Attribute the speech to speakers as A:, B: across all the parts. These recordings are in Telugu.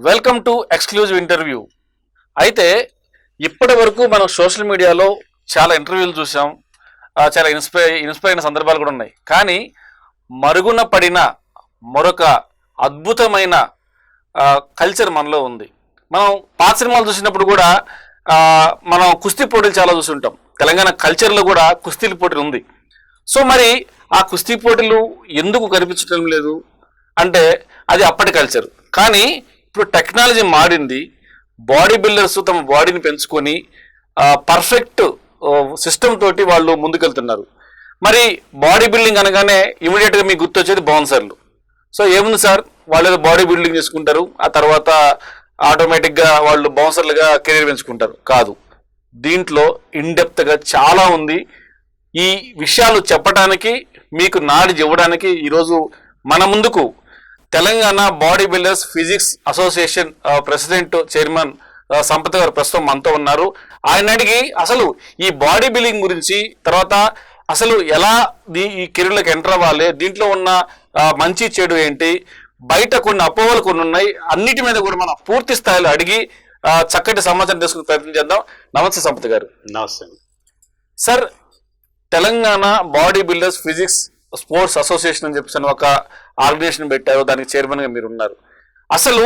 A: Welcome to exclusive interview. అయితే ఇప్పటి వరకు మనం సోషల్ మీడియాలో చాలా ఇంటర్వ్యూలు చూసాం, చాలా ఇన్స్పైర్ అయిన సందర్భాలు కూడా ఉన్నాయి. కానీ మరుగున పడిన మరొక అద్భుతమైన కల్చర్ మనలో ఉంది. మనం పాత సినిమాలు చూసినప్పుడు కూడా మనం కుస్తీ పోటీలు చాలా చూస్తుంటాం. తెలంగాణ కల్చర్లో కూడా కుస్తీల పోటీలు ఉంది. సో మరి ఆ కుస్తీ పోటీలు ఎందుకు కనిపించడం లేదు అంటే అది అప్పటి కల్చర్. కానీ ఇప్పుడు టెక్నాలజీ మారింది. బాడీ బిల్డర్స్ తమ బాడీని పెంచుకొని పర్ఫెక్ట్ సిస్టమ్ తోటి వాళ్ళు ముందుకెళ్తున్నారు. మరి బాడీ బిల్డింగ్ అనగానే ఇమీడియట్గా మీకు గుర్తొచ్చేది బౌన్సర్లు. సో ఏముంది సార్, వాళ్ళు ఏదో బాడీ బిల్డింగ్ చేసుకుంటారు, ఆ తర్వాత ఆటోమేటిక్గా వాళ్ళు బౌన్సర్లుగా కెరీర్ పెంచుకుంటారు. కాదు, దీంట్లో ఇన్డెప్త్గా చాలా ఉంది. ఈ విషయాలు చెప్పడానికి, మీకు నాలెడ్జ్ ఇవ్వడానికి ఈరోజు మన ముందుకు Telangana body builders physics association president chairman Sampath గారు ప్రస్తుతం మనతో ఉన్నారు. ఆయన అడిగి అసలు ఈ బాడీ బిల్డింగ్ గురించి, తర్వాత అసలు ఎలా ఈ కెరీర్లోకి ఎంటర్ అవ్వాలి, దీంట్లో ఉన్న మంచి చెడు ఏంటి, బయట కొన్ని అపోహలు కొన్ని ఉన్నాయి, అన్నిటి మీద కూడా మనం పూర్తి స్థాయిలో అడిగి చక్కటి సమాచారం తీసుకునే ప్రయత్నం చేద్దాం. నమస్తే సంపత్ గారు.
B: నమస్తే
A: sir. Telangana body builders physics sports association అని చెప్పేసి ఒక ఆర్గనైజేషన్ పెట్టారు, దానికి చైర్మన్గా మీరు ఉన్నారు. అసలు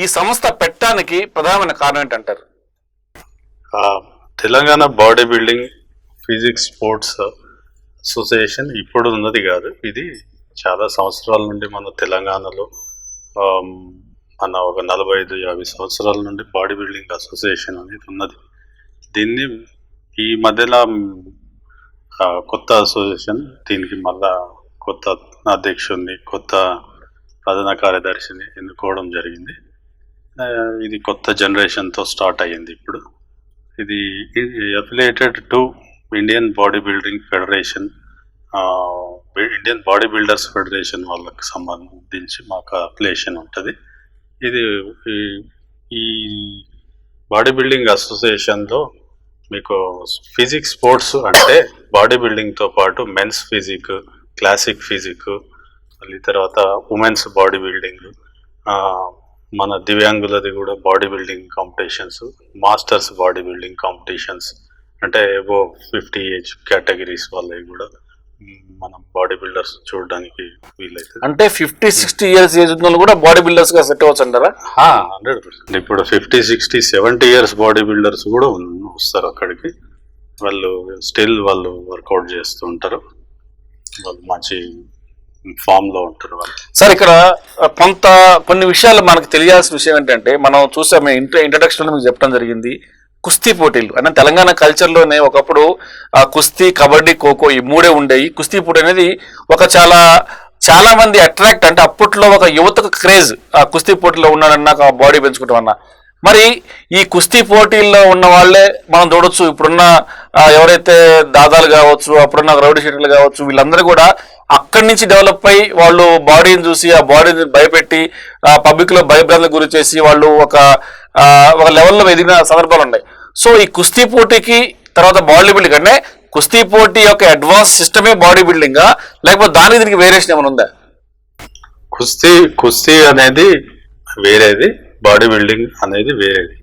A: ఈ సంస్థ పెట్టడానికి ప్రధానమైన కారణం ఏంటంటారు?
B: Telangana body building physics sports association ఇప్పుడు ఉన్నది కాదు. ఇది చాలా సంవత్సరాల నుండి మన తెలంగాణలో మన ఒక 45-50 సంవత్సరాల నుండి బాడీ బిల్డింగ్ అసోసియేషన్ అనేది ఉన్నది. దీన్ని ఈ మధ్యలో కొత్త అసోసియేషన్, దీనికి మళ్ళా కొత్త అధ్యక్షుడిని, కొత్త ప్రధాన కార్యదర్శిని ఎన్నుకోవడం జరిగింది. ఇది కొత్త జనరేషన్తో స్టార్ట్ అయ్యింది. ఇప్పుడు ఇది affiliated to Indian body building federation, Indian body builders federation వాళ్ళకి సంబంధించి మాకు అఫిలియేషన్ ఉంటుంది. ఇది ఈ బాడీ బిల్డింగ్ అసోసియేషన్లో మీకు ఫిజిక్స్ స్పోర్ట్స్ అంటే బాడీ బిల్డింగ్తో పాటు మెన్స్ ఫిజిక్, క్లాసిక్ ఫిజిక్, మళ్ళీ తర్వాత ఉమెన్స్ బాడీ బిల్డింగ్, మన దివ్యాంగులది కూడా body building competitions, masters body building competitions, అంటే ఏవో 50 ఏజ్ కేటగిరీస్ వాళ్ళవి కూడా మనం బాడీ బిల్డర్స్ చూడడానికి వీలవుతుంది.
A: అంటే 50-60 ఇయర్స్ ఏజ్ ఉన్న కూడా బాడీ బిల్డర్స్ గా సెట్ అవ్వచ్చు అంటారా?
B: 100%. ఇప్పుడు 50, 60, 70 ఇయర్స్ బాడీ బిల్డర్స్ కూడా వస్తారు అక్కడికి. వాళ్ళు స్టిల్ వాళ్ళు వర్కౌట్ చేస్తూ ఉంటారు, వాళ్ళు మంచి ఫామ్ లో ఉంటారు వాళ్ళు.
A: సార్, ఇక్కడ కొన్ని విషయాలు మనకు తెలియాల్సిన విషయం ఏంటంటే, మనం చూసాము ఇంట్రడక్షన్ లో మీకు చెప్పడం జరిగింది, కుస్తీ పోటీలు అంటే తెలంగాణ కల్చర్లోనే ఒకప్పుడు కుస్తీ, కబడ్డీ, ఖోఖో ఈ మూడే ఉండేవి. కుస్తీ పోటీ అనేది ఒక చాలా మంది అట్రాక్ట్, అంటే అప్పట్లో ఒక యువతకు క్రేజ్ ఆ కుస్తీ పోటీలో ఉన్నాడన్నా, బాడీ పెంచుకుంటామన్నా. మరి ఈ కుస్తీ పోటీల్లో ఉన్న వాళ్ళే మనం చూడొచ్చు, ఇప్పుడున్న ఎవరైతే దాదాలు కావచ్చు, అప్పుడున్న రౌడీ షీటర్లు కావచ్చు, వీళ్ళందరూ కూడా అక్కడి నుంచి డెవలప్ అయ్యి వాళ్ళు బాడీని చూసి ఆ బాడీని భయపెట్టి పబ్లిక్ లో భయభ్రాంతులకు గురి చేసి వాళ్ళు ఒక లెవెల్లో ఎదిగిన సందర్భాలు ఉన్నాయి. సో ఈ కుస్తీ పోటీకి తర్వాత బాడీ బిల్డింగ్ అంటే కుస్తీ పోటీ యొక్క అడ్వాన్స్ సిస్టమే బాడీ బిల్డింగా, లేకపోతే దానికి దీనికి వేరియేషన్ ఏమైనా ఉందా?
B: కుస్తీ అనేది వేరేది, బాడీ బిల్డింగ్ అనేది వేరేది.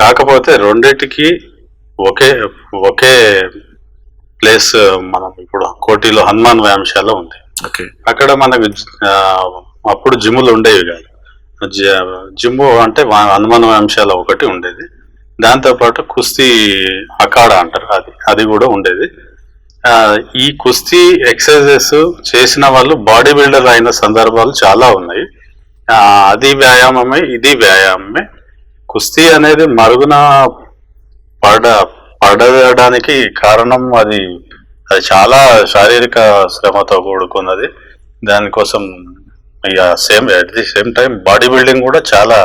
B: కాకపోతే రెండింటికి ఒకే ప్లేస్. మనం ఇప్పుడు కోటిలో హనుమాన్ వ్యాయామశాల ఉంది. అక్కడ మనకు అప్పుడు జిమ్ములు ఉండేవి కాదు. జిమ్ అంటే హనుమాన్ వ్యాయామశాల ఒకటి ఉండేది. దాంతోపాటు కుస్తీ అఖాడా అంటారు, అది కూడా ఉండేది. ఈ కుస్తీ ఎక్సర్సైజెస్ చేసిన వాళ్ళు బాడీ బిల్డర్ అయిన సందర్భాలు చాలా ఉన్నాయి. అది వ్యాయామమే, ఇది వ్యాయామమే. కుస్తీ అనేది మరుగున పడడానికి కారణం అది చాలా శారీరక శ్రమతో కూడుకున్నది. దానికోసం ఇక at the same time body building కూడా చాలా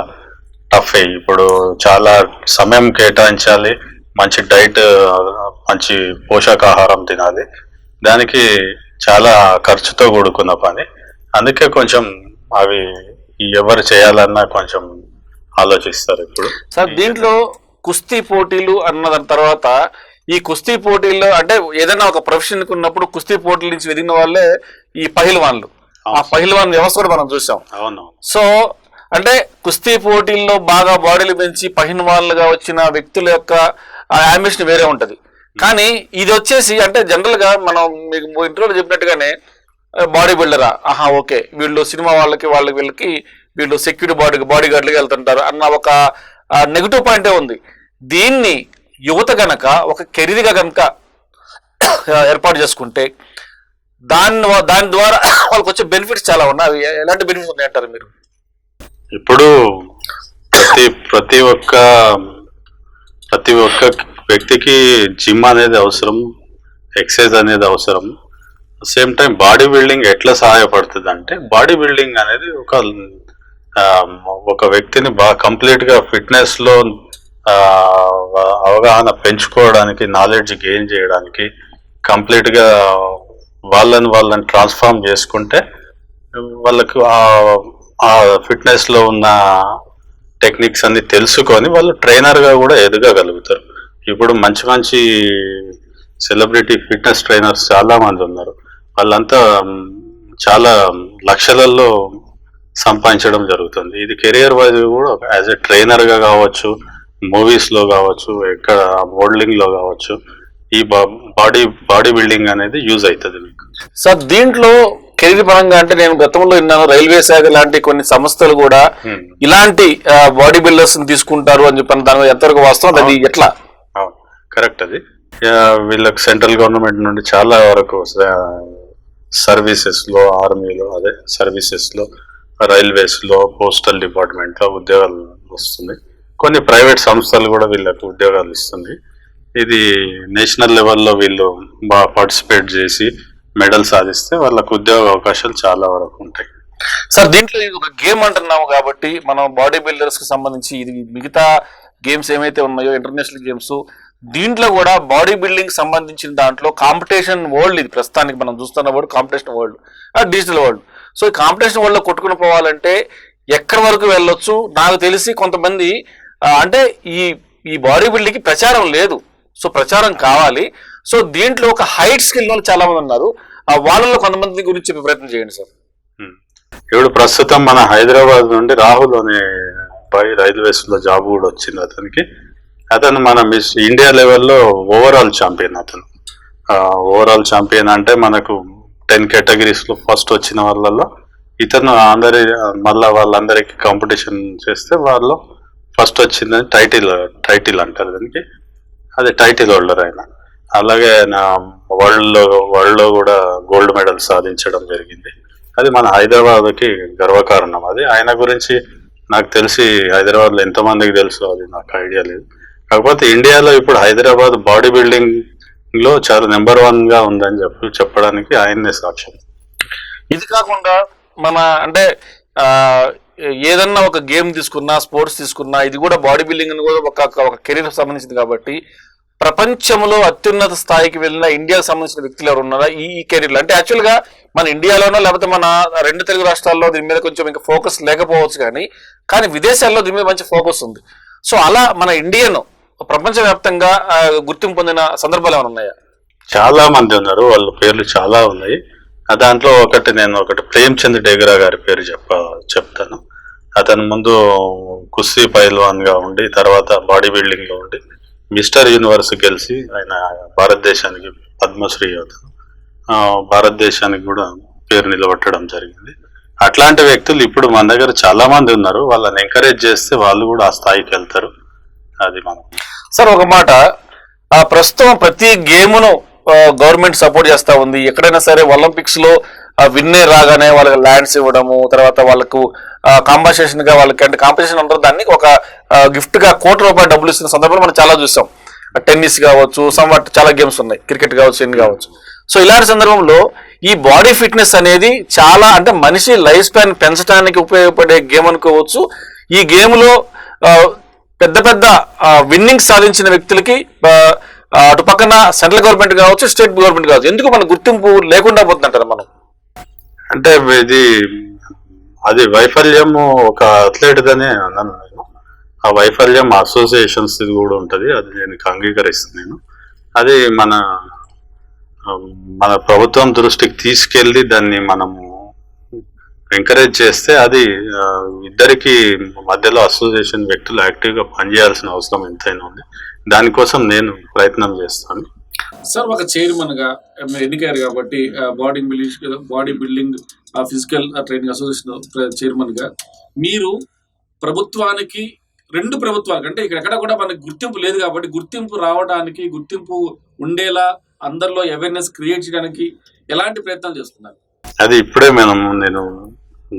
B: టఫ్. ఇప్పుడు చాలా సమయం కేటాయించాలి, మంచి డైట్, మంచి పోషకాహారం తినాలి. దానికి చాలా ఖర్చుతో కూడుకున్న పని. అందుకే కొంచెం అవి ఎవరు చేయాలన్నా కొంచెం ఆలోచిస్తారు ఇప్పుడు.
A: సార్, దీంట్లో కుస్తీ పోటీలు అన్న దాని తర్వాత ఈ కుస్తీ పోటీల్లో అంటే ఏదైనా ఒక ప్రొఫెషన్ ఉన్నప్పుడు కుస్తీ పోటీల నుంచి ఎదిగిన వాళ్ళే ఈ పహిల్వాన్లు. ఆ పహిల్వాన్ వ్యవస్థ కూడా మనం చూసాం.
B: అవును.
A: సో అంటే కుస్తీ పోటీల్లో బాగా బాడీలు పెంచి పహిన్వాళ్ళుగా వచ్చిన వ్యక్తుల యొక్క అంబిషన్ వేరే ఉంటది. కానీ ఇది వచ్చేసి అంటే జనరల్ గా మనం మీకు ఇంటర్వ్యూలో చెప్పినట్టుగానే బాడీ బిల్డరా, ఆహా ఓకే వీళ్ళు సినిమా వీళ్ళకి వీళ్ళు సెక్యూరిటీ బాడీ గార్డులకి వెళ్తుంటారు అన్న ఒక నెగిటివ్ పాయింటే ఉంది. దీన్ని యువత గనక ఒక కెరీర్గా గనక ఏర్పాటు చేసుకుంటే దాని ద్వారా వాళ్ళకి వచ్చే బెనిఫిట్స్ చాలా ఉన్నాయి. అవి ఎలాంటి బెనిఫిట్స్ ఉన్నాయంటారు మీరు?
B: ఇప్పుడు ప్రతి ఒక్క వ్యక్తికి జిమ్ అనేది అవసరం, ఎక్సర్సైజ్ అనేది అవసరం. సేమ్ టైం బాడీ బిల్డింగ్ ఎట్లా సహాయపడుతుంది అంటే, బాడీ బిల్డింగ్ అనేది ఒక వ్యక్తిని బాగా కంప్లీట్గా ఫిట్నెస్లో అవగాహన పెంచుకోవడానికి, నాలెడ్జ్ గెయిన్ చేయడానికి, కంప్లీట్గా వాళ్ళని ట్రాన్స్ఫార్మ్ చేసుకుంటే వాళ్ళకు ఆ ఫిట్నెస్లో ఉన్న టెక్నిక్స్ అన్ని తెలుసుకొని వాళ్ళు ట్రైనర్గా కూడా ఎదగగలుగుతారు. ఇప్పుడు మంచి సెలబ్రిటీ ఫిట్నెస్ ట్రైనర్స్ చాలా మంది ఉన్నారు. వాళ్ళంతా చాలా లక్షలలో సంపాదించడం జరుగుతుంది. ఇది కెరియర్ వైజ్ కూడా యాజ్ ఎ ట్రైనర్గా కావచ్చు, మూవీస్లో కావచ్చు, ఎక్కడ మోడలింగ్లో కావచ్చు, ఈ బాడీ బిల్డింగ్ అనేది యూజ్ అవుతుంది మీకు.
A: సార్ దీంట్లో కెరీర్ పరంగా అంటే నేను గతంలో విన్నాను, రైల్వే శాఖ లాంటి కొన్ని సంస్థలు కూడా ఇలాంటి బాడీ బిల్డర్స్ తీసుకుంటారు అని చెప్పిన దాని ఎంతవరకు వాస్తవం, అది ఎట్లా?
B: కరెక్ట్. అది వీళ్ళకి సెంట్రల్ గవర్నమెంట్ నుండి చాలా వరకు సర్వీసెస్ లో, ఆర్మీలో అదే సర్వీసెస్ లో, రైల్వేస్ లో, పోస్టల్ డిపార్ట్మెంట్ లో ఉద్యోగాలు వస్తుంది. కొన్ని ప్రైవేట్ సంస్థలు కూడా వీళ్ళకి ఉద్యోగాలు ఇస్తుంది. ఇది నేషనల్ లెవెల్లో వీళ్ళు బాగా పార్టిసిపేట్ చేసి మెడల్ సాధిస్తే వాళ్ళకు ఉద్యోగ అవకాశాలు చాలా వరకు ఉంటాయి.
A: సార్ దీంట్లో ఇది ఒక గేమ్ అంటున్నాము కాబట్టి మనం బాడీ బిల్డర్స్ కి సంబంధించి ఇది మిగతా గేమ్స్ ఏమైతే ఉన్నాయో ఇంటర్నేషనల్ గేమ్స్, దీంట్లో కూడా బాడీ బిల్డింగ్ సంబంధించిన దాంట్లో కాంపిటీషన్ వరల్డ్, ఇది ప్రస్తుతానికి మనం చూస్తున్న world competition world, digital world. So ఈ కాంపిటీషన్ వరల్డ్ లో కొట్టుకుని పోవాలంటే ఎక్కడి వరకు వెళ్ళొచ్చు? నాకు తెలిసి కొంతమంది అంటే ఈ బాడీ బిల్డింగ్ కి ప్రచారం లేదు, సో ప్రచారం కావాలి. సో దీంట్లో ఒక హైట్ స్కిల్ వాళ్ళు చాలా మంది ఉన్నారు, వాళ్ళలో కొంతమంది గురించి చెప్పే ప్రయత్నం చేయండి సార్.
B: ఇప్పుడు ప్రస్తుతం మన హైదరాబాద్ నుండి రాహుల్ అనే అబ్బాయి రైల్వేస్ లో జాబ్ కూడా వచ్చింది అతనికి. అతను మన మిస్ ఇండియా లెవెల్లో ఓవరాల్ ఛాంపియన్. అతను ఓవరాల్ ఛాంపియన్ అంటే మనకు 10 కేటగిరీస్ లో ఫస్ట్ వచ్చిన వాళ్ళల్లో ఇతను మళ్ళా వాళ్ళందరికీ కాంపిటీషన్ చేస్తే వాళ్ళు ఫస్ట్ వచ్చిందని టైటిల్ అంటారు దానికి. అది టైటిల్ హోల్డర్ ఆయన. అలాగే ఆయన వరల్డ్ లో కూడా గోల్డ్ మెడల్ సాధించడం జరిగింది. అది మన హైదరాబాద్కి గర్వకారణం. అది ఆయన గురించి నాకు తెలిసి హైదరాబాద్ లో ఎంతమందికి తెలుసు అది నాకు ఐడియా లేదు. కాకపోతే ఇండియాలో ఇప్పుడు హైదరాబాద్ బాడీ బిల్డింగ్ లో చాలా నెంబర్ 1 గా ఉందని చెప్పడానికి ఆయన్నే సాక్ష్యం.
A: ఇది కాకుండా మన అంటే ఏదన్నా ఒక గేమ్ తీసుకున్నా, స్పోర్ట్స్ తీసుకున్నా, ఇది కూడా బాడీ బిల్డింగ్ అని కూడా ఒక కెరీర్ సంబంధించింది కాబట్టి ప్రపంచంలో అత్యున్నత స్థాయికి వెళ్ళిన ఇండియాకు సంబంధించిన వ్యక్తులు ఎవరు ఉన్నారా ఈ కెరీర్లో? అంటే యాక్చువల్గా మన ఇండియాలోనో లేకపోతే మన 2 తెలుగు రాష్ట్రాల్లో దీని మీద కొంచెం ఇంకా ఫోకస్ లేకపోవచ్చు, కానీ విదేశాల్లో దీని మీద మంచి ఫోకస్ ఉంది. సో అలా మన ఇండియన్ ప్రపంచవ్యాప్తంగా గుర్తింపు పొందిన సందర్భాలు ఏమైనా ఉన్నాయా?
B: చాలా మంది ఉన్నారు, వాళ్ళ పేర్లు చాలా ఉన్నాయి. దాంట్లో నేను ఒకటి ప్రేమ్చంద్ డేగరా గారి పేరు చెప్తాను. అతను ముందు కుస్తీ పైల్వాన్ గా ఉండి తర్వాత బాడీ బిల్డింగ్ లో ఉండి మిస్టర్ యూనివర్స్ గెలిచి ఆయన భారతదేశానికి పద్మశ్రీ అవుతారు, భారతదేశానికి కూడా పేరు నిలబెట్టడం జరిగింది. అట్లాంటి వ్యక్తులు ఇప్పుడు మన దగ్గర చాలా మంది ఉన్నారు. వాళ్ళని ఎంకరేజ్ చేస్తే వాళ్ళు కూడా ఆ స్థాయికి వెళ్తారు. అది మనం
A: సార్ ఒక మాట, ప్రస్తుతం ప్రతి గేమ్ను గవర్నమెంట్ సపోర్ట్ చేస్తూ ఉంది. ఎక్కడైనా సరే ఒలింపిక్స్ లో విన్నే రాగానే వాళ్ళకి ల్యాండ్స్ ఇవ్వడము, తర్వాత వాళ్ళకు కాంపన్సేషన్ గా వాళ్ళకి అంటే కాంపిటీషన్ అంటారు దాన్ని, ఒక గిఫ్ట్ గా ₹1,00,00,000 డబ్బులు ఇస్తున్న సందర్భాలు మనం చాలా చూసాం. టెన్నిస్ కావచ్చు, చాలా గేమ్స్ ఉన్నాయి, క్రికెట్ కావచ్చు, ఎన్ని కావచ్చు. సో ఇలాంటి సందర్భంలో ఈ బాడీ ఫిట్నెస్ అనేది చాలా అంటే మనిషి లైఫ్ స్పాన్ పెంచడానికి ఉపయోగపడే గేమ్ అనుకోవచ్చు. ఈ గేమ్ లో పెద్ద విన్నింగ్స్ సాధించిన వ్యక్తులకి అటు పక్కన సెంట్రల్ గవర్నమెంట్ కావచ్చు, స్టేట్ గవర్నమెంట్ కావచ్చు, ఎందుకు మన గుర్తింపు లేకుండా పోతుందంటారు మనం?
B: అంటే అది వైఫల్యం ఒక అథ్లెట్ అనే అన్నాను నేను. ఆ వైఫల్యం అసోసియేషన్స్ కూడా ఉంటుంది, అది నేను అంగీకరిస్తున్నాను. అది మన ప్రభుత్వం దృష్టికి తీసుకెళ్ళి దాన్ని మనము ఎంకరేజ్ చేస్తే అది ఇద్దరికి మధ్యలో అసోసియేషన్ వ్యక్తులు యాక్టివ్గా పనిచేయాల్సిన అవసరం ఎంతైనా ఉంది. దానికోసం నేను ప్రయత్నం చేస్తాను.
A: సార్, ఒక చైర్మన్ గా మీరు ఎన్నికయ్యారు కాబట్టి body building physical training association chairman గా మీరు ప్రభుత్వానికి, రెండు ప్రభుత్వాలకు, అంటే ఇక్కడ ఎక్కడ కూడా మనకి గుర్తింపు లేదు కాబట్టి గుర్తింపు రావడానికి, గుర్తింపు ఉండేలా అందరిలో అవేర్నెస్ క్రియేట్ చేయడానికి ఎలాంటి ప్రయత్నాలు చేస్తున్నారు?
B: అది ఇప్పుడే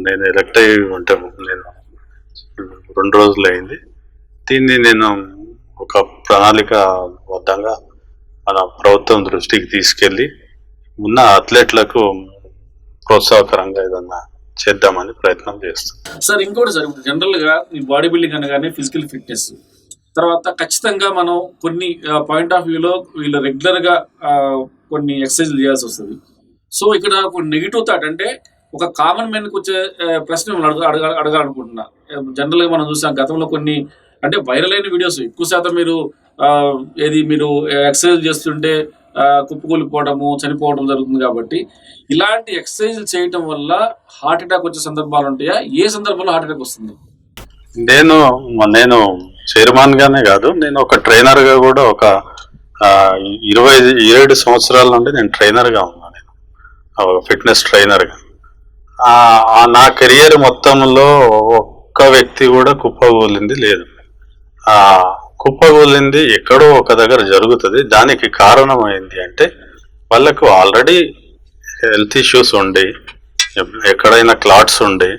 B: నేను ఎలక్ట్ అయ్యి ఉంటాము, నేను 2 రోజులు అయింది. దీన్ని నేను ఒక ప్రణాళికబద్ధంగా మన ప్రభుత్వం దృష్టికి తీసుకెళ్ళి ఉన్న అథ్లెట్లకు ప్రోత్సాహకరంగా ఏదన్నా చేద్దామని ప్రయత్నం చేస్తాం.
A: సార్, ఇంకోటి సార్, జనరల్ గా ఈ బాడీ బిల్డింగ్ అనగానే ఫిజికల్ ఫిట్నెస్ తర్వాత ఖచ్చితంగా మనం కొన్ని పాయింట్ ఆఫ్ వ్యూలో వీళ్ళు రెగ్యులర్ గా కొన్ని ఎక్సర్సైజ్ చేయాల్సి వస్తుంది. సో ఇక్కడ ఒక నెగిటివ్ థాట్, అంటే ఒక కామన్ మ్యాన్ కి వచ్చే ప్రశ్న అడగాలనుకుంటున్నా. జనరల్ గా మనం చూసాం గతంలో కొన్ని, అంటే వైరల్ అయిన వీడియోస్ ఎక్కువ శాతం మీరు మీరు ఎక్సర్సైజ్ చేస్తుంటే కుప్పకూలిపోవడము, చనిపోవడం జరుగుతుంది. కాబట్టి ఇలాంటి ఎక్సర్సైజ్ చేయటం వల్ల హార్ట్ అటాక్ వచ్చే సందర్భాలు ఉంటాయా? ఏ సందర్భంలో హార్ట్ అటాక్ వస్తుంది?
B: నేను చైర్మన్ గానే కాదు, నేను ఒక ట్రైనర్ గా కూడా ఒక 27 సంవత్సరాల నుండి నేను ట్రైనర్ గా ఉన్నాను. నేను ఫిట్నెస్ ట్రైనర్ గా నా కెరియర్ మొత్తంలో ఒక్క వ్యక్తి కూడా కుప్పకూలింది లేదు. కుప్పకూలింది ఎక్కడో ఒక దగ్గర జరుగుతుంది. దానికి కారణం ఏంటి అంటే వాళ్ళకు ఆల్రెడీ హెల్త్ ఇష్యూస్ ఉండి, ఎక్కడైనా క్లాట్స్ ఉండి,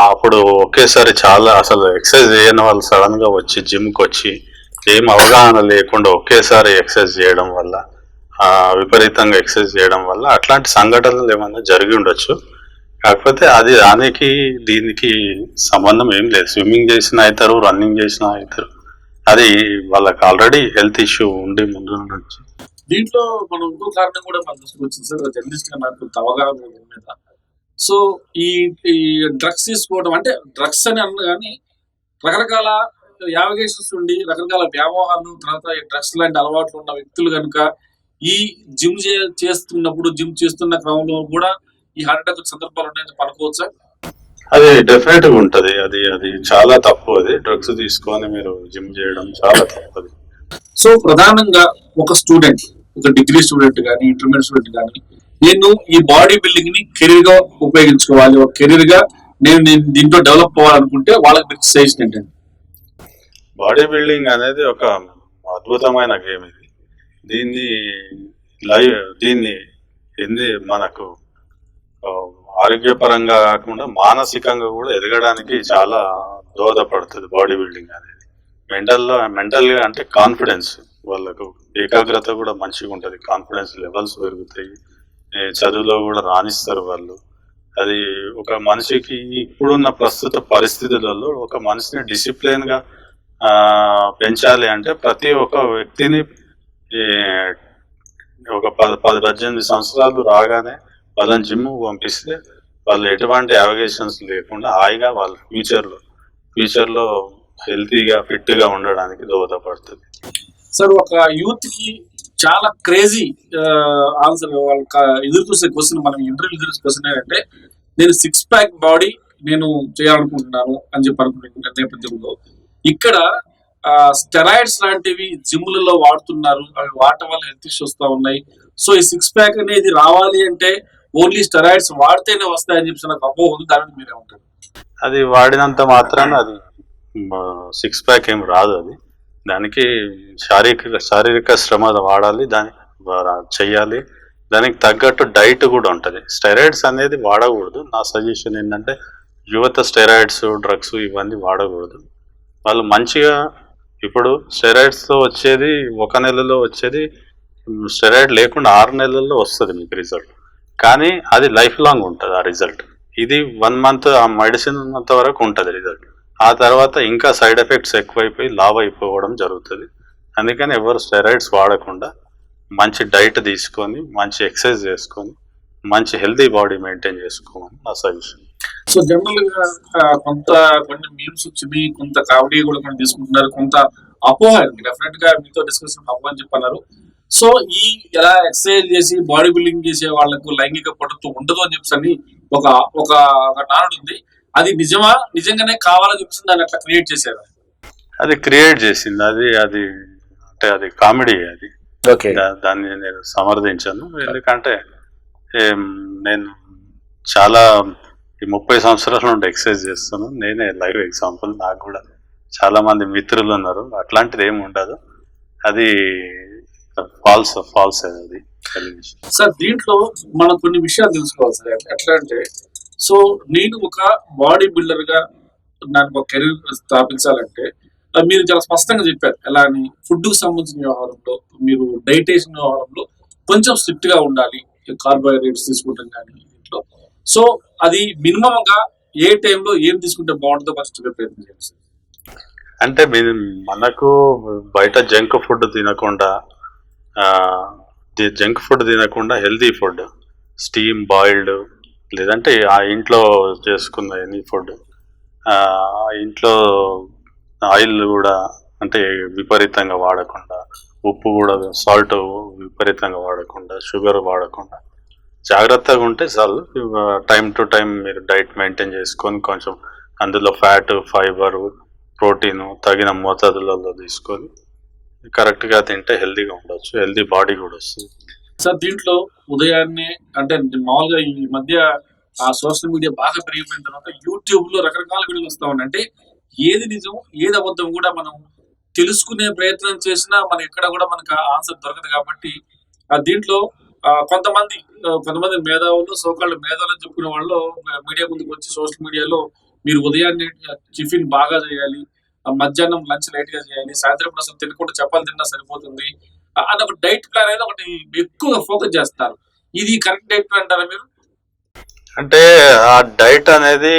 B: అప్పుడు ఒకేసారి చాలా అసలు ఎక్సర్సైజ్ చేయని వాళ్ళు సడన్ గా వచ్చి జిమ్కి వచ్చి ఏం అవగాహన లేకుండా ఒకేసారి ఎక్సర్సైజ్ చేయడం వల్ల, విపరీతంగా ఎక్సర్సైజ్ చేయడం వల్ల అట్లాంటి సంఘటనలు ఏమన్నా జరిగి ఉండొచ్చు. కాకపోతే అది దానికి దీనికి సంబంధం ఏం లేదు. స్విమ్మింగ్ చేసిన అవుతారు, రన్నింగ్ చేసిన అవుతారు. అది వాళ్ళకి ఆల్రెడీ హెల్త్ ఇష్యూ ఉండి ముందు నుంచి.
A: దీంట్లో మనం ఇంకో కారణం కూడా మన దృష్టికి వచ్చింది సార్, జర్నలిస్ట్ గా నాకు అవగాహన మీద. సో ఈ డ్రగ్స్ తీసుకోవడం, అంటే డ్రగ్స్ అని అన్న కానీ రకరకాల యావిగేషన్స్ ఉండి రకరకాల వ్యామోహాలు, తర్వాత ఈ డ్రగ్స్ లాంటి అలవాట్లు ఉన్న వ్యక్తులు కనుక ఈ జిమ్ చేస్తున్న క్రమంలో కూడా ఈ హార్ట్ అటాక్ సందర్భాలు ఉన్నాయని పనుకోవచ్చా?
B: అది డెఫినెట్ గా ఉంటది. అది చాలా తప్పు. అది డ్రగ్స్ తీసుకొని మీరు జిమ్ చేయడం చాలా తప్పది.
A: సో ప్రధానంగా ఒక స్టూడెంట్, ఒక డిగ్రీ స్టూడెంట్ కానీ, ఇంటర్మీడియట్ స్టూడెంట్ కానీ, నేను ఈ బాడీ బిల్డింగ్ ని కెరీర్ గా ఉపయోగించుకోవాలి, ఒక కెరీర్ గా నేను దీంట్లో డెవలప్ అవ్వాలనుకుంటే వాళ్ళకి మీకు సజెషన్ ఏంటండి?
B: బాడీ బిల్డింగ్ అనేది ఒక అద్భుతమైన గేమ్. ఇది దీన్ని మనకు ఆరోగ్యపరంగా కాకుండా మానసికంగా కూడా ఎదగడానికి చాలా దోహదపడుతుంది బాడీ బిల్డింగ్ అనేది. మెంటల్గా అంటే కాన్ఫిడెన్స్, వాళ్ళకు ఏకాగ్రత కూడా మంచిగా ఉంటుంది, కాన్ఫిడెన్స్ లెవెల్స్ పెరుగుతాయి, చదువులో కూడా రాణిస్తారు వాళ్ళు. అది ఒక మనిషికి ఇప్పుడున్న ప్రస్తుత పరిస్థితులలో ఒక మనిషిని డిసిప్లిన్ గా పెంచాలి అంటే ప్రతి ఒక్క వ్యక్తిని ఒక 10-18 సంవత్సరాలు రాగానే వాళ్ళని జిమ్ పంపిస్తే వాళ్ళు ఎటువంటి అవగేషన్స్ లేకుండా హాయిగా వాళ్ళ ఫ్యూచర్ లో హెల్తీగా ఫిట్ గా ఉండడానికి దోహదపడుతుంది.
A: సార్, ఒక యూత్ కి చాలా క్రేజీ ఆన్సర్, వాళ్ళకి ఎదురు చూసే క్వశ్చన్, మనం ఇంటర్వ్యూ ఎదురు చూసే క్వశ్చన్ ఏంటంటే, నేను 6 ప్యాక్ బాడీ నేను చేయాలనుకుంటున్నాను అని చెప్పి అనుకుంటున్న నేపథ్యంలో ఇక్కడ స్టెరాయిడ్స్ లాంటివి జిమ్లలో వాడుతున్నారు, అవి వాడటం వల్ల హెల్త్ ఇష్యూస్ వస్తూ ఉన్నాయి. సో ఈ 6 ప్యాక్ అనేది రావాలి అంటే ఓన్లీ స్టెరాయిడ్స్ వాడితేనే వస్తాయని చెప్పి నాకు అపోహ ఉంది. దాని మీరే ఉంటారు.
B: అది వాడినంత మాత్రాన అది 6 ప్యాక్ ఏం రాదు. అది దానికి శారీరక శ్రమ వాడాలి, దానికి చెయ్యాలి, దానికి తగ్గట్టు డైట్ కూడా ఉంటుంది. స్టెరాయిడ్స్ అనేది వాడకూడదు. నా సజెషన్ ఏంటంటే యువత స్టెరాయిడ్స్, డ్రగ్స్ ఇవన్నీ వాడకూడదు. వాళ్ళు మంచిగా, ఇప్పుడు స్టెరాయిడ్స్తో వచ్చేది 1 నెలలో వచ్చేది, స్టెరాయిడ్ లేకుండా 6 నెలల్లో వస్తుంది మీకు రిజల్ట్. కానీ అది లైఫ్ లాంగ్ ఉంటుంది ఆ రిజల్ట్. ఇది 1 మంత్ ఆ మెడిసిన్ ఉన్నంత వరకు ఉంటుంది రిజల్ట్. ఆ తర్వాత ఇంకా సైడ్ ఎఫెక్ట్స్ ఎక్కువైపోయి లావ్ అయిపోవడం జరుగుతుంది. అందుకని ఎవరు స్టెరాయిడ్స్ వాడకుండా మంచి డైట్ తీసుకొని, మంచి ఎక్సర్సైజ్ చేసుకొని, మంచి హెల్తీ బాడీ మెయింటైన్ చేసుకోమని నా సజెషన్.
A: సో జనరల్ గా కొన్ని మీమ్స్ వచ్చింది, కొంత కామెడీ కూడా కొన్ని తీసుకుంటున్నారు, కొంత అపోహ డెఫినెట్ గా మీతో డిస్కషన్ అవ్వని చెప్పన్నారు.
C: సో ఈ ఎలా ఎక్సర్సైజ్ చేసి బాడీ బిల్డింగ్ చేసే వాళ్ళకు లైంగిక పటుత్వం ఉండదు అని చెప్పి ఒక ఒక ఒక నానుడు ఉంది. అది నిజమా? నిజంగానే కావాలని చెప్పి దాన్ని అట్లా క్రియేట్ చేశారు?
B: అది క్రియేట్ చేసింది, అది అది అంటే అది కామెడీ. అది
A: ఓకే.
B: దాన్ని నేను సమర్థించాను. ఎందుకంటే నేను చాలా ఈ 30 సంవత్సరాల నుండి ఎక్సర్సైజ్ చేస్తాను. నేనే లైవ్ ఎగ్జాంపుల్. నాకు కూడా చాలా మంది మిత్రులు ఉన్నారు. అట్లాంటిది ఏమి ఉండదు. అది ఫాల్స్ అది.
C: సార్ దీంట్లో మనం కొన్ని విషయాలు తెలుసుకోవాలి సార్. ఎట్లా అంటే, సో నేను ఒక బాడీ బిల్డర్ గా నాకు ఒక కెరీర్ స్థాపించాలంటే మీరు చాలా స్పష్టంగా చెప్పారు. ఎలా అని ఫుడ్ కు సంబంధించిన వ్యవహారంలో, మీరు డైటేషన్ వ్యవహారంలో కొంచెం స్ట్రిక్ట్ గా ఉండాలి. కార్బోహైడ్రేట్స్ తీసుకుంటాం కానీ ఇంట్లో. సో అది మినిమం గా ఏ టైంలో ఏం తీసుకుంటే బాగుంటుందో ఫస్ట్ ప్రయత్నం చేయండి సార్.
B: అంటే మనకు బయట జంక్ ఫుడ్ తినకుండా, హెల్తీ ఫుడ్, స్టీమ్ బాయిల్డ్, లేదంటే ఆ ఇంట్లో చేసుకున్న ఎనీ ఫుడ్, ఇంట్లో ఆయిల్ కూడా అంటే విపరీతంగా వాడకుండా, ఉప్పు కూడా సాల్ట్ విపరీతంగా వాడకుండా, షుగర్ వాడకుండా జాగ్రత్తగా ఉంటే చాలు. టైం టు టైం మీరు డైట్ మెయింటైన్ చేసుకొని కొంచెం అందులో ఫ్యాట్, ఫైబర్, ప్రోటీన్ తగిన మోతాదులలో తీసుకొని కరెక్ట్గా తింటే హెల్దీగా ఉండొచ్చు. హెల్దీ బాడీ కూడా వస్తుంది.
C: సార్ దీంట్లో ఉదయాన్నే అంటే మామూలుగా ఈ మధ్య ఆ సోషల్ మీడియా బాగా పెరిగిపోయిన తర్వాత యూట్యూబ్ లో రకరకాల వీడియోలు వస్తా ఉన్నాయి. అంటే ఏది నిజం ఏది అబద్ధం కూడా మనం తెలుసుకునే ప్రయత్నం చేసినా మనకి ఎక్కడ కూడా మనకు ఆన్సర్ దొరకదు. కాబట్టి దీంట్లో కొంతమంది మేధావులు, సోకాళ్ళు మేధావులు అని చెప్పుకునే వాళ్ళు మీడియా ముందుకు వచ్చి సోషల్ మీడియాలో మీరు ఉదయాన్నే టిఫిన్ బాగా చేయాలి, మధ్యాహ్నం లంచ్ లైట్ గా చేయాలి, సాయంత్రం అసలు తినకుండా చపాలు తిన్నా సరిపోతుంది అని ఒక డైట్ ప్లాన్ అనేది ఒకటి ఎక్కువగా ఫోకస్ చేస్తారు. ఇది కరెక్ట్ డైట్ ప్లాన్ అంటారా మీరు?
B: అంటే ఆ డైట్ అనేది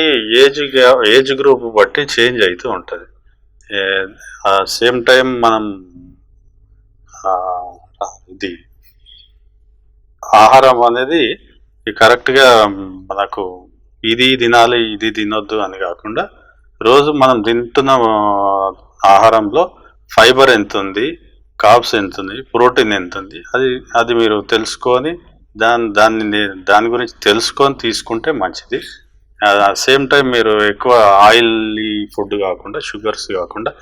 B: ఏజ్ గ్రూప్ బట్టి చేంజ్ అవుతూ ఉంటుంది. సేమ్ టైం మనం ఇది ఆహారం అనేది కరెక్ట్గా మనకు ఇది తినాలి ఇది తినొద్దు అని కాకుండా, రోజు మనం తింటున్న ఆహారంలో ఫైబర్ ఎంత ఉంది, కార్బ్స్ ఎంత ఉంది, ప్రోటీన్ ఎంత ఉంది, అది మీరు తెలుసుకొని దాని గురించి తెలుసుకొని తీసుకుంటే మంచిది. సేమ్ టైం మీరు ఎక్కువ ఆయిల్లీ ఫుడ్ కాకుండా, షుగర్స్ కాకుండా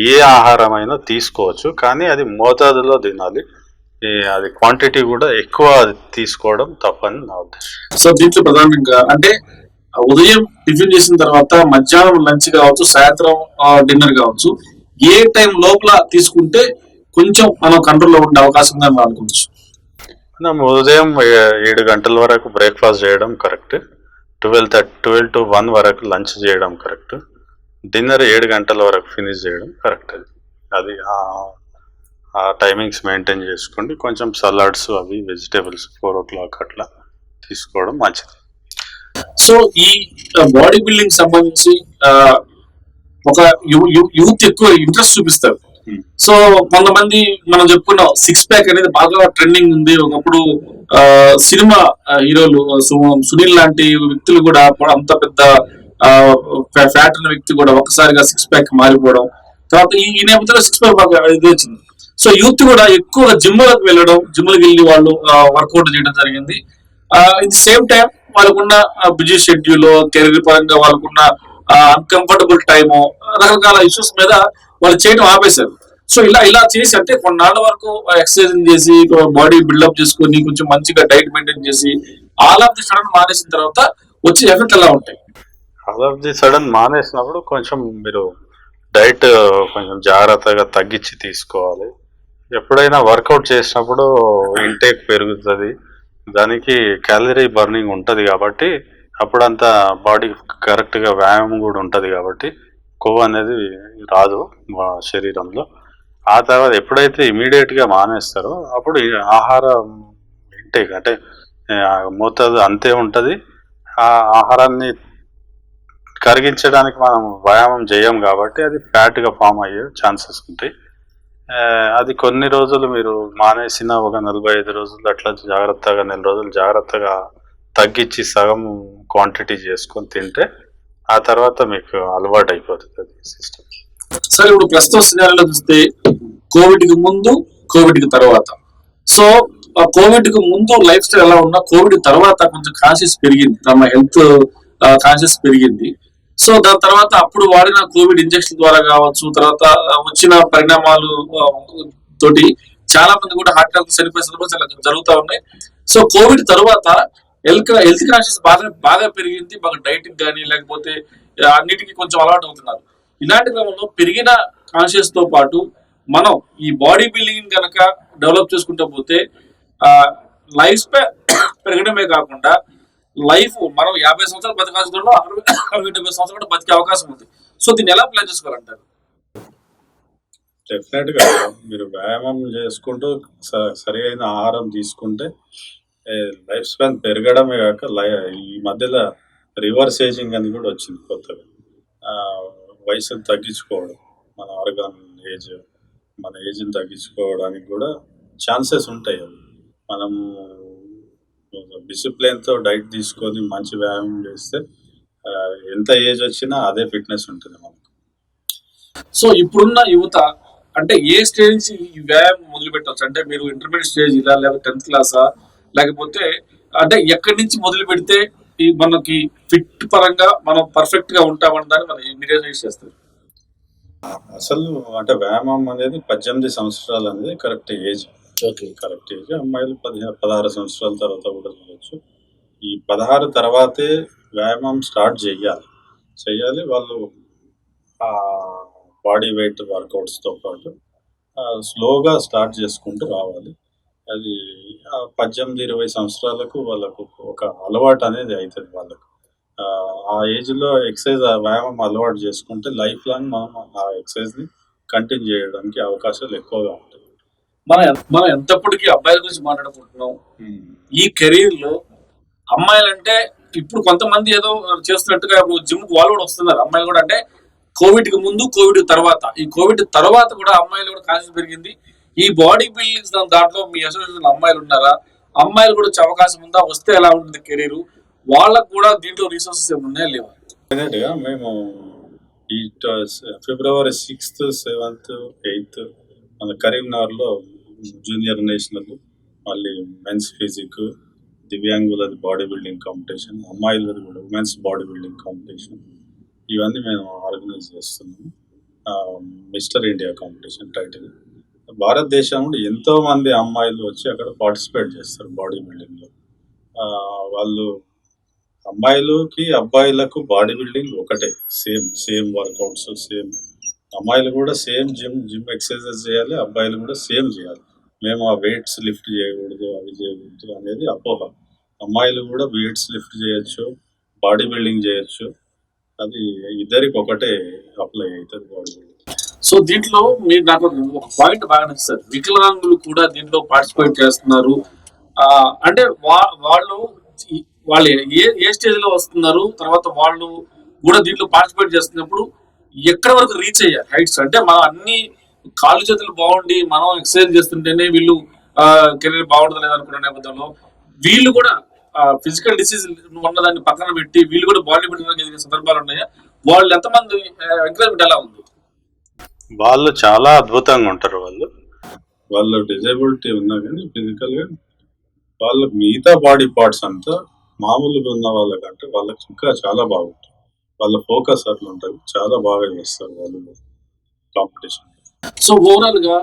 B: ఏ ఆహారం అయినా తీసుకోవచ్చు, కానీ అది మోతాదులో తినాలి. అది క్వాంటిటీ కూడా ఎక్కువ తీసుకోవడం తప్పని నా ఉద్దేశం.
C: సో దీంట్లో ప్రధానంగా అంటే ఉదయం టిఫిన్ చేసిన తర్వాత మధ్యాహ్నం లంచ్ కావచ్చు, సాయంత్రం డిన్నర్ కావచ్చు, ఏ టైం లోపల తీసుకుంటే కొంచెం మనం కంట్రోల్లో ఉండే అవకాశం ఉందని అనుకోవచ్చు?
B: మనం ఉదయం 7 గంటల వరకు బ్రేక్ఫాస్ట్ చేయడం కరెక్ట్. 12 to 1 వరకు లంచ్ చేయడం కరెక్ట్. డిన్నర్ 7 గంటల వరకు ఫినిష్ చేయడం కరెక్ట్. అది ఆ టైమింగ్స్ మెయింటైన్ చేసుకోండి. కొంచెం సలాడ్స్ అవి వెజిటేబుల్స్ 4 o'clock అట్లా తీసుకోవడం మంచిది.
C: సో ఈ బాడీ బిల్డింగ్ సంబంధించి ఒక యూత్ ఎక్కువ ఇంట్రెస్ట్ చూపిస్తారు. సో కొంతమంది మనం చెప్పుకున్నాం 6 ప్యాక్ అనేది బాగా ట్రెండింగ్ ఉంది. ఒకప్పుడు సినిమా హీరోలు సునీల్ లాంటి వ్యక్తులు కూడా అంత పెద్ద ఫ్యాట్ ఉన్న వ్యక్తి కూడా ఒకసారిగా 6 ప్యాక్ మారిపోవడం. తర్వాత ఈ నేపథ్యంలో 6 ప్యాక్ బాగా ఇది వచ్చింది. సో యూత్ కూడా ఎక్కువగా జిమ్లకు వెళ్ళడం, జిమ్లకు వెళ్ళి వాళ్ళు వర్కౌట్ చేయడం జరిగింది. ఇట్ సేమ్ టైం వాళ్ళకున్న బిజీ షెడ్యూల్, కెరీర్ పరంగా వాళ్ళకున్న అన్కంఫర్టబుల్ టైము, రకరకాల ఇష్యూస్ మీద వాళ్ళు చేయడం ఆపేశారు. సో ఇలా చేసి అంటే కొన్నాళ్ళ వరకు ఎక్సర్సైజ్ చేసి బాడీ బిల్డప్ చేసుకొని కొంచెం మంచిగా డైట్ మెయింటైన్ చేసి ఆల్ ఆఫ్ ది సడన్ మానేసిన తర్వాత వచ్చే ఎఫెక్ట్ ఎలా ఉంటాయి?
B: ఆల్ ఆఫ్ ది సడన్ మానేసినప్పుడు కొంచెం మీరు డైట్ కొంచెం జాగ్రత్తగా తగ్గించి తీసుకోవాలి. ఎప్పుడైనా వర్కౌట్ చేసినప్పుడు ఇంటేక్ పెరుగుతుంది, దానికి క్యాలరీ బర్నింగ్ ఉంటుంది కాబట్టి అప్పుడంతా బాడీ కరెక్ట్గా వ్యాయామం కూడా ఉంటుంది కాబట్టి కొవ్వు అనేది రాదు మా శరీరంలో. ఆ తర్వాత ఎప్పుడైతే ఇమీడియట్గా మానేస్తారో అప్పుడు ఆహారం ఇంటేక్ అంటే మోతాదు అంతే ఉంటుంది. ఆ ఆహారాన్ని కరిగించడానికి మనం వ్యాయామం చేయం కాబట్టి అది ఫ్యాట్గా ఫామ్ అయ్యే ఛాన్సెస్ ఉంటాయి. అది కొన్ని రోజులు మీరు మానేసిన ఒక 45 రోజులు అట్లా జాగ్రత్తగా 4 రోజులు జాగ్రత్తగా తగ్గించి సగం క్వాంటిటీ చేసుకొని తింటే ఆ తర్వాత మీకు అలవాటు అయిపోతుంది అది సిస్టమ్.
C: సరే, ఇప్పుడు ప్రస్తుత సినారియోలో చూస్తే కోవిడ్ కి ముందు, కోవిడ్ కి తర్వాత సో కోవిడ్ కు ముందు లైఫ్ స్టైల్ ఎలా ఉన్నా కోవిడ్ తర్వాత కొంచెం కాన్షియస్ పెరిగింది, తమ హెల్త్ కాన్షియస్ పెరిగింది. సో దాని తర్వాత అప్పుడు వాడిన కోవిడ్ ఇంజెక్షన్ ద్వారా కావచ్చు, తర్వాత వచ్చిన పరిణామాలు తోటి చాలా మంది కూడా హార్ట్ అటాక్ చనిపోయే సందర్భాలు చాలా జరుగుతూ ఉన్నాయి. సో కోవిడ్ తర్వాత హెల్త్ కాన్షియస్ బాగా బాగా పెరిగింది, బాగా డైటింగ్ కానీ లేకపోతే అన్నిటికీ కొంచెం అలవాటు అవుతున్నారు. ఇలాంటి క్రమంలో పెరిగిన కాన్షియస్ తో పాటు మనం ఈ బాడీ బిల్డింగ్ కనుక డెవలప్ చేసుకుంటూ పోతే లైఫ్ స్పాన్ పెరగడమే కాకుండా లైఫ్ మనం 50 సంవత్సరాలు బతికాల్సిన 60-70 సంవత్సరాలు కూడా బతికే అవకాశం ఉంది. సో దీన్ని ఎలా ప్లాన్ చేసుకోవాలంటారు?
B: డెఫినెట్ గా మీరు వ్యాయామం చేసుకుంటూ సరి అయిన ఆహారం తీసుకుంటే లైఫ్ స్పాన్ పెరగడమే కాక ఈ మధ్యలో రివర్స్ ఏజింగ్ అని కూడా వచ్చింది కొత్తగా. వయసును తగ్గించుకోవడం, మన ఆర్గాన్ ఏజ్, మన ఏజ్ని తగ్గించుకోవడానికి కూడా ఛాన్సెస్ ఉంటాయి. అవి మనం డిసిప్లిన్తో డైట్ తీసుకొని మంచి వ్యాయామం చేస్తే ఎంత ఏజ్ వచ్చినా అదే ఫిట్నెస్ ఉంటుంది మనకు.
C: సో ఇప్పుడున్న యువత అంటే ఏ స్టేజ్ నుంచి ఈ వ్యాయామం మొదలు పెట్టవచ్చు? అంటే మీరు ఇంటర్మీడియట్ స్టేజ్ ఇలా, లేకపోతే 10th క్లాసా, లేకపోతే అంటే ఎక్కడి నుంచి మొదలు పెడితే ఈ మనకి ఫిట్ పరంగా మనం పర్ఫెక్ట్ గా ఉంటామని దాన్ని మనం మీరే సజెస్ట్ చేస్తారు?
B: అసలు అంటే వ్యాయామం అనేది 18 సంవత్సరాలు అనేది కరెక్ట్ ఏజ్. Correct age. అమ్మాయిలు 16 సంవత్సరాల తర్వాత కూడా చేయొచ్చు. ఈ 16 తర్వాతే వ్యాయామం స్టార్ట్ చేయాలి. వాళ్ళు బాడీ వెయిట్ వర్కౌట్స్తో పాటు స్లోగా స్టార్ట్ చేసుకుంటూ రావాలి. అది 18-20 సంవత్సరాలకు వాళ్ళకు ఒక అలవాటు అనేది అవుతుంది వాళ్ళకు. ఆ ఏజ్లో ఎక్సర్సైజ్ వ్యాయామం అలవాటు చేసుకుంటే లైఫ్ లాంగ్ మనం ఆ ఎక్సర్సైజ్ని కంటిన్యూ చేయడానికి అవకాశాలు ఎక్కువగా ఉంటాయి.
C: మనం ఎంతప్పటికీ అబ్బాయిల గురించి మాట్లాడుకుంటున్నాం. ఈ కెరీర్ లో అమ్మాయిలంటే ఇప్పుడు కొంతమంది ఏదో చేస్తున్నట్టుగా జిమ్ కు వాళ్ళు కూడా వస్తున్నారు అమ్మాయిలు కూడా. అంటే కోవిడ్ కి ముందు, కోవిడ్ తర్వాత, ఈ కోవిడ్ తర్వాత కూడా అమ్మాయిలు కూడా కాన్షియస్ పెరిగింది. ఈ బాడీ బిల్డింగ్స్ దాంట్లో మీ అసోసియేషన్ అమ్మాయిలు ఉన్నారా? అమ్మాయిలు కూడా వచ్చే అవకాశం ఉందా? వస్తే ఎలా ఉంటుంది కెరీర్? వాళ్ళకు కూడా దీంట్లో రిసోర్సెస్ ఏమున్నాయా లేవా?
B: డెఫినెట్గా మేము ఈ ఫిబ్రవరి 6th, 7th, 8th మన కరీంనగర్లో జూనియర్ నేషనల్, మళ్ళీ మెన్స్ ఫిజిక్, దివ్యాంగులది బాడీ బిల్డింగ్ కాంపిటీషన్, అమ్మాయిలది కూడా ఉమెన్స్ బాడీ బిల్డింగ్ కాంపిటీషన్, ఇవన్నీ మేము ఆర్గనైజ్ చేస్తున్నాము. Mister India competition title. భారతదేశంలో ఎంతో మంది అమ్మాయిలు వచ్చి అక్కడ పార్టిసిపేట్ చేస్తారు బాడీ బిల్డింగ్లో. వాళ్ళు అమ్మాయిలకి అబ్బాయిలకు బాడీ బిల్డింగ్ ఒకటే, సేమ్ వర్కౌట్స్, సేమ్. అమ్మాయిలు కూడా సేమ్ జిమ్ ఎక్సర్సైజెస్ చేయాలి, అబ్బాయిలు కూడా సేమ్ చేయాలి. మేము ఆ వెయిట్స్ లిఫ్ట్ చేయకూడదు, అవి చేయకూడదు అనేది అపోహ. అమ్మాయిలు కూడా వెయిట్స్ లిఫ్ట్ చేయొచ్చు, బాడీ బిల్డింగ్ చేయొచ్చు. అది ఇద్దరికి ఒకటే అప్లై అవుతుంది బాడీ బిల్డింగ్.
C: సో దీంట్లో మీరు నాకు ఒక పాయింట్ బాగా నచ్చుతుంది, వికలాంగులు కూడా దీంట్లో పార్టిసిపేట్ చేస్తున్నారు. అంటే వాళ్ళు ఏ స్టేజ్ లో వస్తున్నారు, తర్వాత వాళ్ళు కూడా దీంట్లో పార్టిసిపేట్ చేస్తున్నప్పుడు ఎక్కడ వరకు రీచ్ అయ్యారు హైట్స్? అంటే మనం అన్ని కాళ్ళు చేతులు బాగుండి మనం ఎక్సర్సైజ్ చేస్తుంటేనే వీళ్ళు కెరీర్ బాగుంటుంది లేదనుకున్న నేపథ్యంలో వీళ్ళు కూడా ఫిజికల్ డిసీజ్ ఉన్నదాన్ని పక్కన పెట్టి వీళ్ళు కూడా బాడీ బిల్డింగ్ ఎదిగే సందర్భాలు ఉన్నాయా? వాళ్ళు ఎంతమంది ఎంకరేజ్మెంట్ ఎలా ఉంది?
B: వాళ్ళు చాలా అద్భుతంగా ఉంటారు. వాళ్ళు డిజేబిలిటీ ఉన్నా కానీ ఫిజికల్గా వాళ్ళ మిగతా బాడీ పార్ట్స్ అంతా మామూలుగా ఉన్న వాళ్ళకంటే వాళ్ళకి ఇంకా చాలా బాగుంటుంది. వాళ్ళ ఫోకస్ అట్లా ఉంటుంది, చాలా బాగా చేస్తారు వాళ్ళు కాంపిటీషన్.
C: సో ఓవరాల్ గా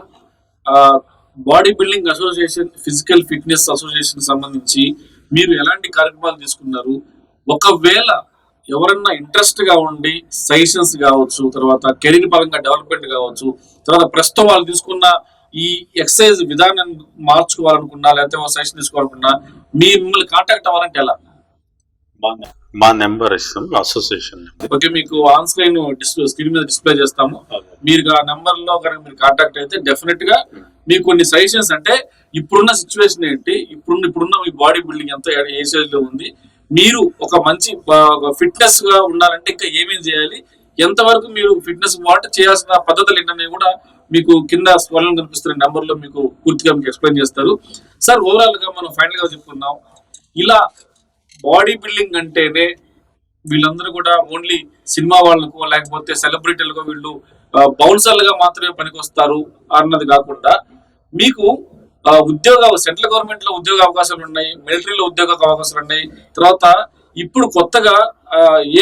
C: body building association, physical fitness association సంబంధించి మీరు ఎలాంటి కార్యక్రమాలు తీసుకున్నారు? ఒకవేళ ఎవరన్నా ఇంట్రెస్ట్ గా ఉండి సజెషన్స్ కావచ్చు, తర్వాత కెరీర్ పరంగా డెవలప్మెంట్ కావచ్చు, తర్వాత ప్రస్తుతం వాళ్ళు తీసుకున్న ఈ ఎక్సర్సైజ్ విధానాన్ని మార్చుకోవాలనుకున్నా, లేకపోతే సజెషన్ తీసుకోవాలనుకున్నా మిమ్మల్ని కాంటాక్ట్ అవ్వాలంటే ఎలా?
B: మా నెంబర్ ఇస్తాం, అసోసియేషన్.
C: ఓకే, మీకు ఆన్ స్క్రీన్ స్క్రీన్ మీద డిస్ప్లే చేస్తాము. మీరు ఆ నెంబర్ లో కనుక మీరు కాంటాక్ట్ అయితే డెఫినెట్ గా మీకు కొన్ని సజెషన్స్, అంటే ఇప్పుడున్న సిచ్యువేషన్ ఏంటి, ఇప్పుడున్న మీ బాడీ బిల్డింగ్ ఎంత ఏ స్టేజ్ లో ఉంది, మీరు ఒక మంచి ఫిట్నెస్ గా ఉండాలంటే ఇంకా ఏమేమి చేయాలి, ఎంతవరకు మీరు ఫిట్నెస్ వాటి చేయాల్సిన పద్ధతులు ఏంటనేవి కూడా మీకు కింద స్క్రోల్ కనిపిస్తున్న నెంబర్ లో మీకు పూర్తిగా మీకు ఎక్స్ప్లెయిన్ చేస్తారు. సార్ ఓవరాల్ గా మనం ఫైనల్ గా చెప్పుకున్నాం, ఇలా బాడీ బిల్డింగ్ అంటేనే వీళ్ళందరూ కూడా ఓన్లీ సినిమా వాళ్ళకో లేకపోతే సెలబ్రిటీలకో వీళ్ళు బౌన్సర్లుగా మాత్రమే పనికొస్తారు అన్నది కాకుండా మీకు సెంట్రల్ గవర్నమెంట్ లో ఉద్యోగ అవకాశాలు ఉన్నాయి, మిలిటరీలో ఉద్యోగ అవకాశాలు ఉన్నాయి. తర్వాత ఇప్పుడు కొత్తగా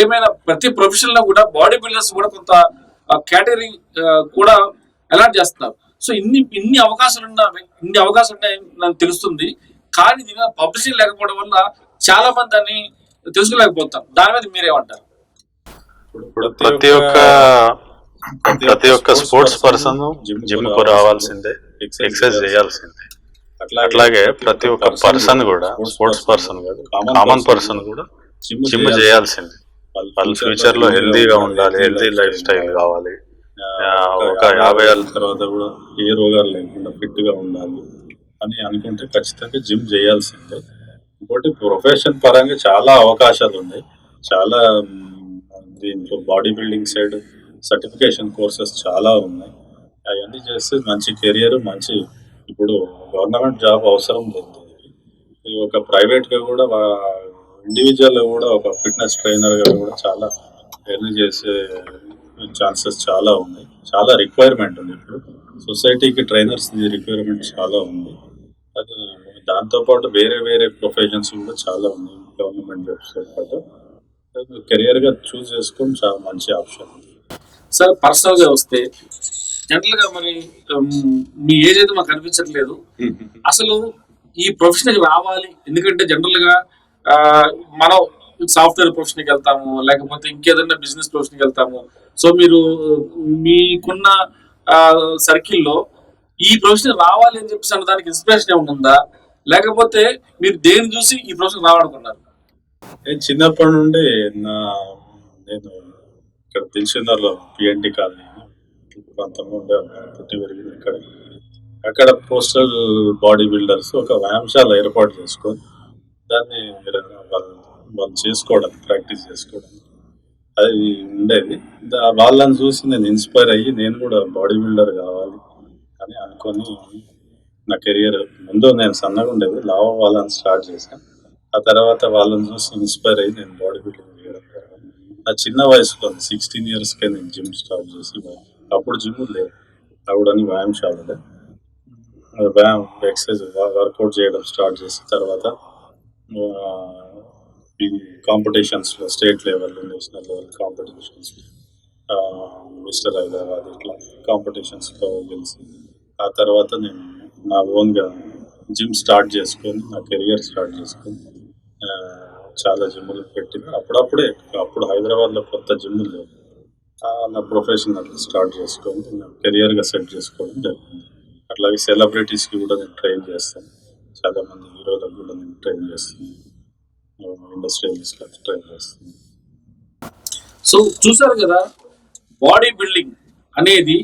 C: ఏమైనా ప్రతి ప్రొఫెషన్ లో కూడా బాడీ బిల్డర్స్ కూడా కొంత కేటగిరీ కూడా అలాట్ చేస్తున్నారు. సో ఇన్ని అవకాశాలు ఉన్నాయి నాకు తెలుస్తుంది. కానీ దీని పబ్లిసిటీ లేకపోవడం వల్ల చాలా మంది దాన్ని తెలుసుకోలేకపోతారు. దాని మీద మీరేమంటారు?
B: ప్రతి ఒక్క స్పోర్ట్స్ పర్సన్ జిమ్ కు రావాల్సిందే, ఎక్సర్సైజ్ చేయాల్సిందే. అట్లాగే ప్రతి ఒక్క పర్సన్ కూడా, స్పోర్ట్స్ పర్సన్ కాదు, కామన్ పర్సన్ కూడా జిమ్ చేయాల్సిందే. వాళ్ళు ఫ్యూచర్ లో హెల్దీగా ఉండాలి, హెల్దీ లైఫ్ స్టైల్ కావాలి. ఒక 50 ఏళ్ళ
D: తర్వాత కూడా ఏ రోగాలు లేకుండా ఫిట్ గా ఉండాలి అని అనుకుంటే ఖచ్చితంగా జిమ్ చేయాల్సిందే. ఇంకోటి ప్రొఫెషన్ పరంగా చాలా అవకాశాలు ఉన్నాయి. చాలా దీంట్లో body building side certification courses చాలా ఉన్నాయి. అవన్నీ చేస్తే మంచి కెరియర్, మంచి ఇప్పుడు గవర్నమెంట్ జాబ్ అవసరం లేదు. ఒక ప్రైవేట్గా కూడా ఇండివిజువల్ కూడా ఒక ఫిట్నెస్ ట్రైనర్గా కూడా చాలా ఎర్న్ చేసే ఛాన్సెస్ చాలా ఉన్నాయి. చాలా రిక్వైర్మెంట్ ఉంది. ఇప్పుడు సొసైటీకి ట్రైనర్స్ రిక్వైర్మెంట్ చాలా ఉంది. అది దాంతోపాటు వేరే వేరే ప్రొఫెషన్స్ కూడా చాలా ఉన్నాయి. గవర్నమెంట్ జాబ్స్తో పాటు కెరియర్గా చూస్ చేసుకొని చాలా మంచి ఆప్షన్.
C: సార్, పర్సనల్గా వస్తే జనరల్గా మరి మీ ఏజ్ అయితే మాకు కనిపించట్లేదు. అసలు ఈ ప్రొఫెషన్కి రావాలి, ఎందుకంటే జనరల్గా మనం సాఫ్ట్వేర్ ప్రొఫెషన్కి వెళ్తాము, లేకపోతే ఇంకేదైనా బిజినెస్ ప్రొఫెషన్కి వెళ్తాము. సో మీరు మీకున్న సర్కిల్లో ఈ ప్రొఫెషన్ రావాలి అని చెప్పేసి అన్న దానికి ఇన్స్పిరేషన్ ఏమైనా ఉందా, లేకపోతే మీరు దేని చూసి ఈ ప్రొఫెషన్ రావాలనుకున్నారు?
D: చిన్నప్పటి నుండి నేను ఇక్కడ దిల్షునర్లో పిఎన్టీ కాలనీ ప్రాంతంలో పుట్టి పెరిగింది. అక్కడ పోస్టల్ బాడీ బిల్డర్స్ ఒక వ్యాయామశాల ఏర్పాటు చేసుకొని దాన్ని వాళ్ళు చేసుకోవడానికి, ప్రాక్టీస్ చేసుకోవడానికి అది ఉండేది. వాళ్ళని చూసి నేను ఇన్స్పైర్ అయ్యి నేను కూడా బాడీ బిల్డర్ కావాలి అని అనుకొని నా కెరియర్ ముందు నేను సన్నగా ఉండేది, లావు వాళ్ళని స్టార్ట్ చేశాను. ఆ తర్వాత వాళ్ళని చూసి ఇన్స్పైర్ అయ్యి నేను బాడీ బిల్డింగ్ చేయడం. నా చిన్న వయసులో 16 yearsకే నేను జిమ్ స్టార్ట్ చేసి, అప్పుడు జిమ్ లేదు, అప్పుడని వ్యాయామశాలలో ఎక్సర్సైజ్ వర్కౌట్ చేయడం స్టార్ట్ చేసి తర్వాత ఈ కాంపిటీషన్స్లో state level, national level competitions, mister Hyderabad ఇట్లా కాంపిటీషన్స్లో గెలిచి ఆ తర్వాత నేను నా ఓన్గా జిమ్ స్టార్ట్ చేసుకొని నా కెరియర్ స్టార్ట్ చేసుకొని చాలా జిమ్ములు పెట్టిన. అప్పుడు హైదరాబాద్లో కొత్త జిమ్ములు లేవు. నా ప్రొఫెషన్ అట్లా స్టార్ట్ చేసుకొని నా కెరియర్గా సెట్ చేసుకోవడం జరిగింది. అట్లాగే సెలబ్రిటీస్కి కూడా నేను ట్రైన్ చేస్తాను. చాలామంది హీరోలకు కూడా నేను ట్రైన్ చేస్తాను, ఇండస్ట్రియలిస్ట్లకు ట్రైన్ చేస్తాను.
C: సో చూసారు కదా, బాడీ బిల్డింగ్ అనేది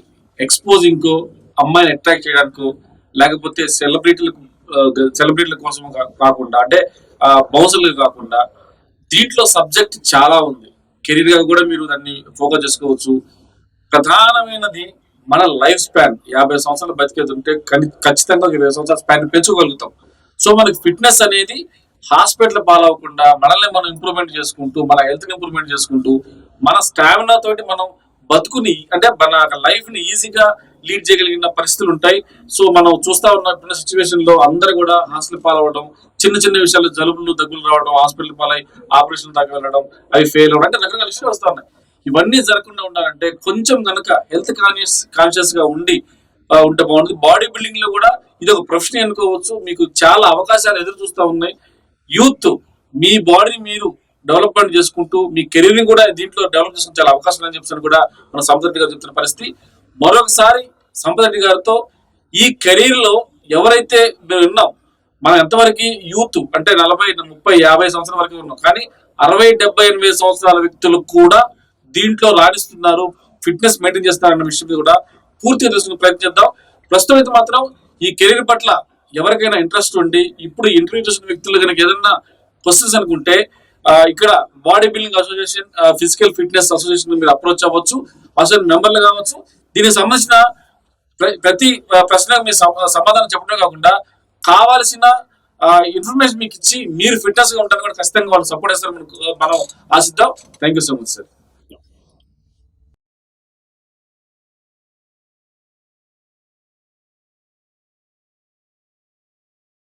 C: ఎక్స్పోజింగ్కో, అమ్మాయిని అట్రాక్ట్ చేయడానికో, లేకపోతే సెలబ్రిటీల కోసం కాకుండా, అంటే బౌన్సర్లు కాకుండా, దీంట్లో సబ్జెక్ట్ చాలా ఉంది. కెరీర్ గా కూడా మీరు దాన్ని ఫోకస్ చేసుకోవచ్చు. ప్రధానమైనది మన లైఫ్ స్పాన్. 50 సంవత్సరాలు బతికేస్తుంటే ఖచ్చితంగా 20 సంవత్సరాల స్పాన్ పెంచుకోగలుగుతాం. సో మనకి ఫిట్నెస్ అనేది హాస్పిటల్ పాలవకుండా మనల్ని మనం ఇంప్రూవ్మెంట్ చేసుకుంటూ, మన హెల్త్ ని ఇంప్రూవ్మెంట్ చేసుకుంటూ, మన స్టామినా తోటి మనం బతుకుని, అంటే మన లైఫ్ ని ఈజీగా లీడ్ చేయగలిగిన పరిస్థితులు ఉంటాయి. సో మనం చూస్తా ఉన్న సిచ్యువేషన్ లో అందరూ కూడా హాస్పిటల్ పాలవడం, చిన్న చిన్న విషయాలు జలుబులు దగ్గులు రావడం, హాస్పిటల్ పాలై ఆపరేషన్ దాకా వెళ్ళడం, అవి ఫెయిల్ అవ్వడం, అంటే రకరకాల విషయాలు వస్తా ఉన్నాయి. ఇవన్నీ జరగకుండా ఉండాలంటే కొంచెం కనుక హెల్త్ కాన్షియస్ గా ఉంటే బాగుంటుంది. బాడీ బిల్డింగ్ లో కూడా ఇది ఒక ప్రొఫెషన్ అనుకోవచ్చు. మీకు చాలా అవకాశాలు ఎదురు చూస్తూ ఉన్నాయి. యూత్ మీ బాడీని మీరు డెవలప్మెంట్ చేసుకుంటూ మీ కెరీర్ ని కూడా దీంట్లో డెవలప్ చేసుకుని చాలా అవకాశాలు అని చెప్పి కూడా మన సంపద రెడ్డి గారు చెప్తున్న పరిస్థితి. మరొకసారి సంపద రెడ్డి గారితో ఈ కెరీర్ లో ఎవరైతే మేము విన్నాం, మనం ఎంతవరకు యూత్ అంటే 40, 30, 50 సంవత్సరాల వరకు ఉన్నాం, కానీ 60, 70, 80 సంవత్సరాల వ్యక్తులు కూడా దీంట్లో రాణిస్తున్నారు, ఫిట్నెస్ మెయింటైన్ చేస్తారన్న విషయం కూడా పూర్తిగా తెలుసుకునే ప్రయత్నిద్దాం. ప్రస్తుతం అయితే మాత్రం ఈ కెరీర్ పట్ల ఎవరికైనా ఇంట్రెస్ట్ ఉండి ఇప్పుడు ఇంటర్వ్యూ చేసిన వ్యక్తులు కనుక ఏదైనా క్వశ్చన్స్ అనుకుంటే ఇక్కడ body building association, physical fitness association మీరు అప్రోచ్ అవ్వచ్చు, అసోసియేషన్ మెంబర్లు కావచ్చు. దీనికి సంబంధించిన ప్రతి ప్రశ్నకు మీరు సమాధానం చెప్పడమే కాకుండా కావాల్సిన ఇన్ఫర్మేషన్ మీకు ఇచ్చి మీరు ఫిట్నెస్ గా ఉంటారు కూడా ఖచ్చితంగా వాళ్ళు సపోర్ట్ చేస్తారు మనం ఆశిద్దాం. Thank you so much sir.